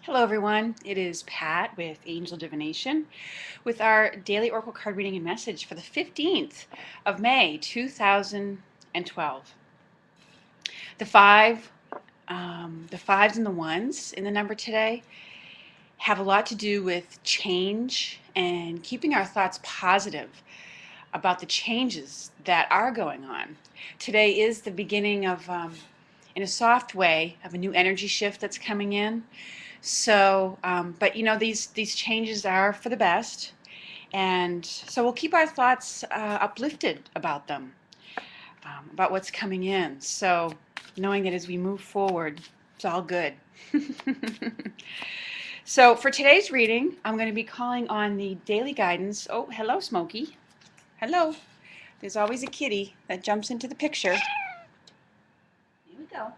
Hello everyone, it is Pat with Angel Divination with our daily Oracle card reading and message for the 15th of May 2012. The fives and the ones in the number today have a lot to do with change and keeping our thoughts positive about the changes that are going on. Today is the beginning of, in a soft way, of a new energy shift that's coming in. So, but these changes are for the best, and so we'll keep our thoughts uplifted about them, about what's coming in. So, knowing that as we move forward, it's all good. So, for today's reading, I'm going to be calling on the daily guidance. Oh, hello, Smokey. Hello. There's always a kitty that jumps into the picture. Here we go.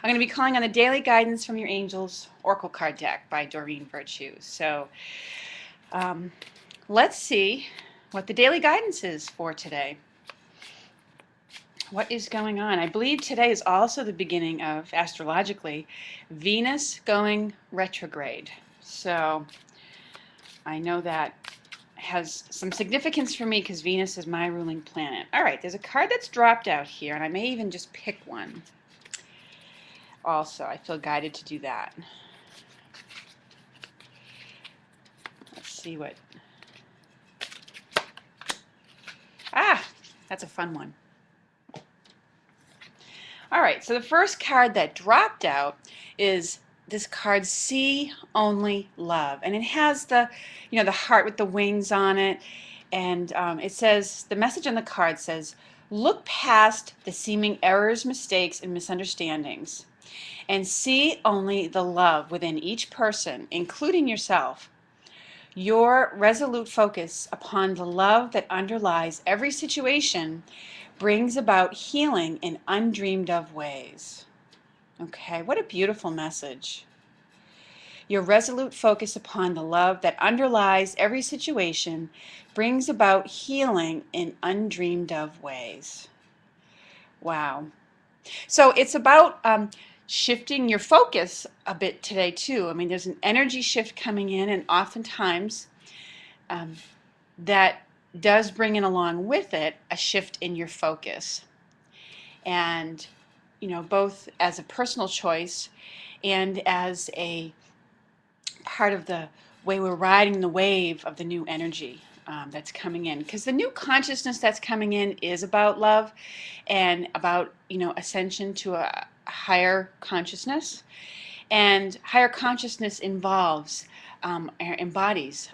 I'm going to be calling on the Daily Guidance from Your Angels Oracle Card Deck by Doreen Virtue. So let's see what the daily guidance is for today. What is going on? I believe today is also the beginning of, astrologically, Venus going retrograde. So I know that has some significance for me because Venus is my ruling planet. All right, there's a card that's dropped out here, and I may even just pick one. Also, I feel guided to do that. Let's see what... that's a fun one. All right, so the first card that dropped out is this card, See Only Love. And it has the heart with the wings on it. And it says, the message on the card says, look past the seeming errors, mistakes, and misunderstandings, and see only the love within each person, including yourself. Your resolute focus upon the love that underlies every situation brings about healing in undreamed of ways. Okay, what a beautiful message. Your resolute focus upon the love that underlies every situation brings about healing in undreamed of ways. Wow. So it's about shifting your focus a bit today too. I mean, there's an energy shift coming in, and oftentimes that does bring in along with it a shift in your focus. And both as a personal choice and as a part of the way we're riding the wave of the new energy that's coming in, because the new consciousness that's coming in is about love and about ascension to a higher consciousness, and higher consciousness embodies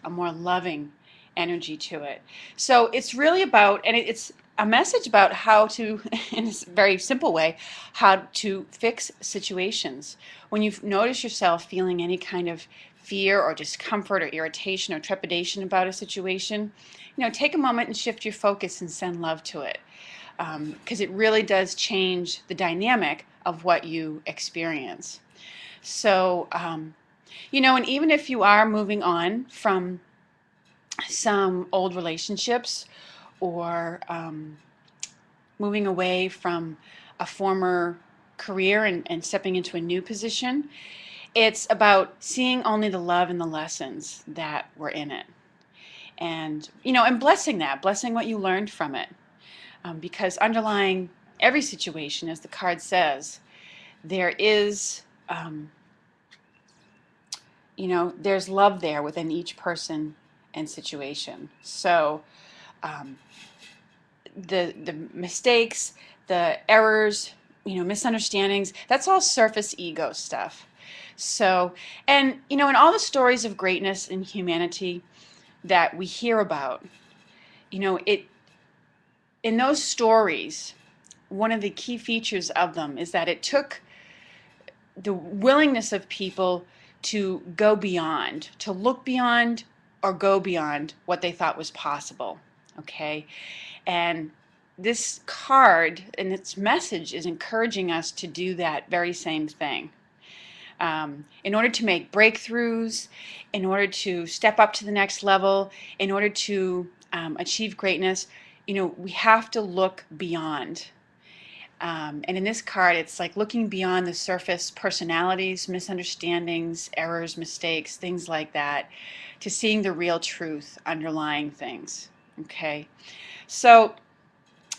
a more loving energy to it. So it's really about, and it's a message about how to, in a very simple way, how to fix situations. When you notice yourself feeling any kind of fear or discomfort or irritation or trepidation about a situation, take a moment and shift your focus and send love to it, because it really does change the dynamic of what you experience. So, and even if you are moving on from some old relationships, or moving away from a former career and stepping into a new position, it's about seeing only the love and the lessons that were in it, and and blessing what you learned from it, because underlying every situation, as the card says, there is there's love there within each person and situation. So the mistakes, the errors, misunderstandings, that's all surface ego stuff. So, and in all the stories of greatness in humanity that we hear about, it in those stories, one of the key features of them is that it took the willingness of people to go beyond, to look beyond or go beyond what they thought was possible. Okay? And this card and its message is encouraging us to do that very same thing. In order to make breakthroughs, in order to step up to the next level, in order to achieve greatness, we have to look beyond. And in this card, it's like looking beyond the surface personalities, misunderstandings, errors, mistakes, things like that, to seeing the real truth underlying things. Okay? So,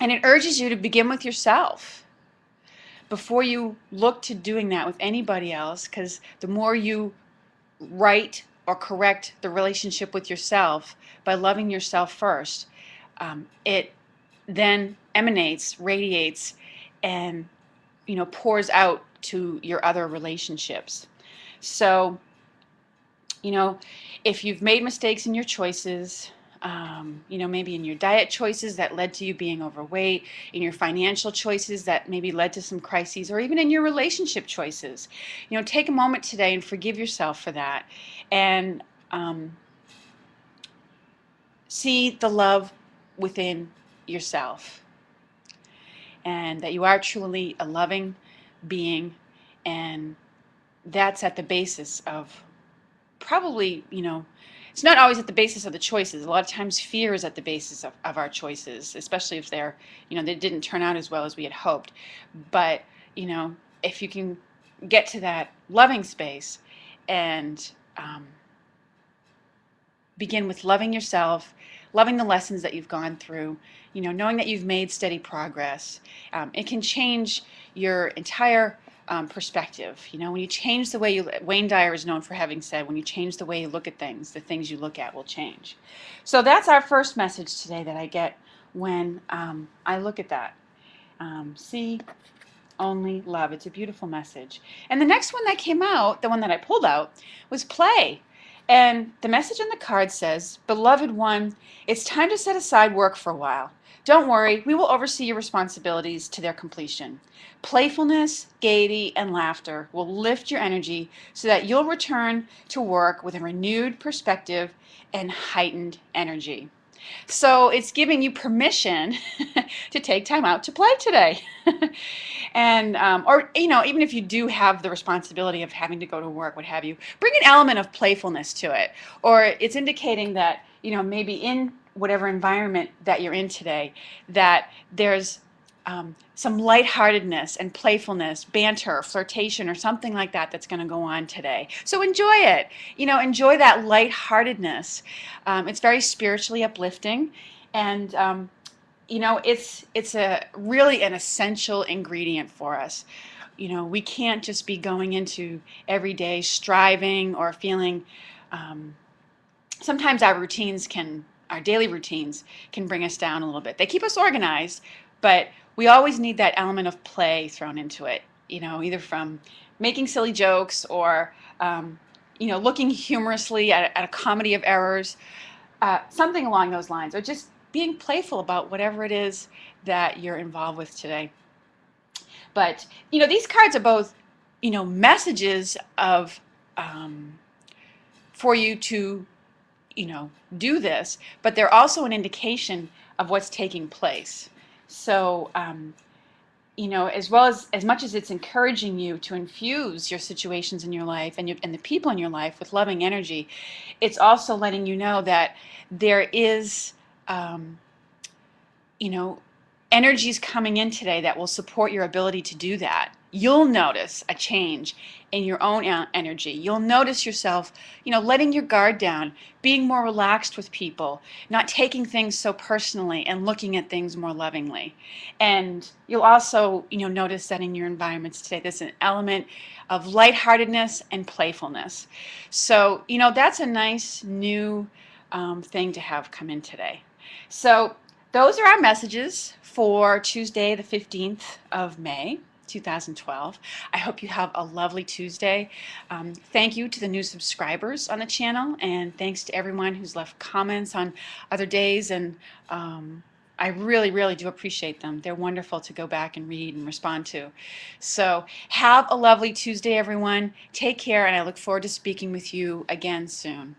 and it urges you to begin with yourself before you look to doing that with anybody else, because the more you right or correct the relationship with yourself by loving yourself first, it then emanates, radiates, and pours out to your other relationships. So, if you've made mistakes in your choices, maybe in your diet choices that led to you being overweight, in your financial choices that maybe led to some crises, or even in your relationship choices, take a moment today and forgive yourself for that, and see the love within yourself, and that you are truly a loving being, and that's at the basis of probably, it's not always at the basis of the choices. A lot of times fear is at the basis of our choices, especially if they're, they didn't turn out as well as we had hoped. But, if you can get to that loving space and begin with loving yourself, loving the lessons that you've gone through, knowing that you've made steady progress, it can change your entire perspective. When you change the way Wayne Dyer is known for having said, when you change the way you look at things, the things you look at will change. So that's our first message today that I get when I look at that. See only love. It's a beautiful message. And the next one that came out, the one that I pulled out, was play. And the message on the card says, "Beloved one, it's time to set aside work for a while. Don't worry, we will oversee your responsibilities to their completion. Playfulness, gaiety, and laughter will lift your energy so that you'll return to work with a renewed perspective and heightened energy." So it's giving you permission to take time out to play today. And, or, even if you do have the responsibility of having to go to work, what have you, bring an element of playfulness to it. Or it's indicating that, maybe in whatever environment that you're in today, that there's some lightheartedness and playfulness, banter, flirtation, or something like that that's going to go on today. So enjoy it. Enjoy that lightheartedness. It's very spiritually uplifting, and it's a really an essential ingredient for us. We can't just be going into every day striving or feeling. Sometimes our daily routines can bring us down a little bit. They keep us organized, but we always need that element of play thrown into it, either from making silly jokes or, looking humorously at a comedy of errors, something along those lines, or just being playful about whatever it is that you're involved with today. But, these cards are both, messages of, for you to, do this, but they're also an indication of what's taking place. So, as much as it's encouraging you to infuse your situations in your life and the people in your life with loving energy, it's also letting you know that there is, energies coming in today that will support your ability to do that. You'll notice a change in your own energy. You'll notice yourself, letting your guard down, being more relaxed with people, not taking things so personally and looking at things more lovingly. And you'll also, notice that in your environments today, there's an element of lightheartedness and playfulness. So, that's a nice new thing to have come in today. So those are our messages for Tuesday, the 15th of May, 2012. I hope you have a lovely Tuesday. Thank you to the new subscribers on the channel, and thanks to everyone who's left comments on other days, and I really, really do appreciate them. They're wonderful to go back and read and respond to. So have a lovely Tuesday, everyone. Take care, and I look forward to speaking with you again soon.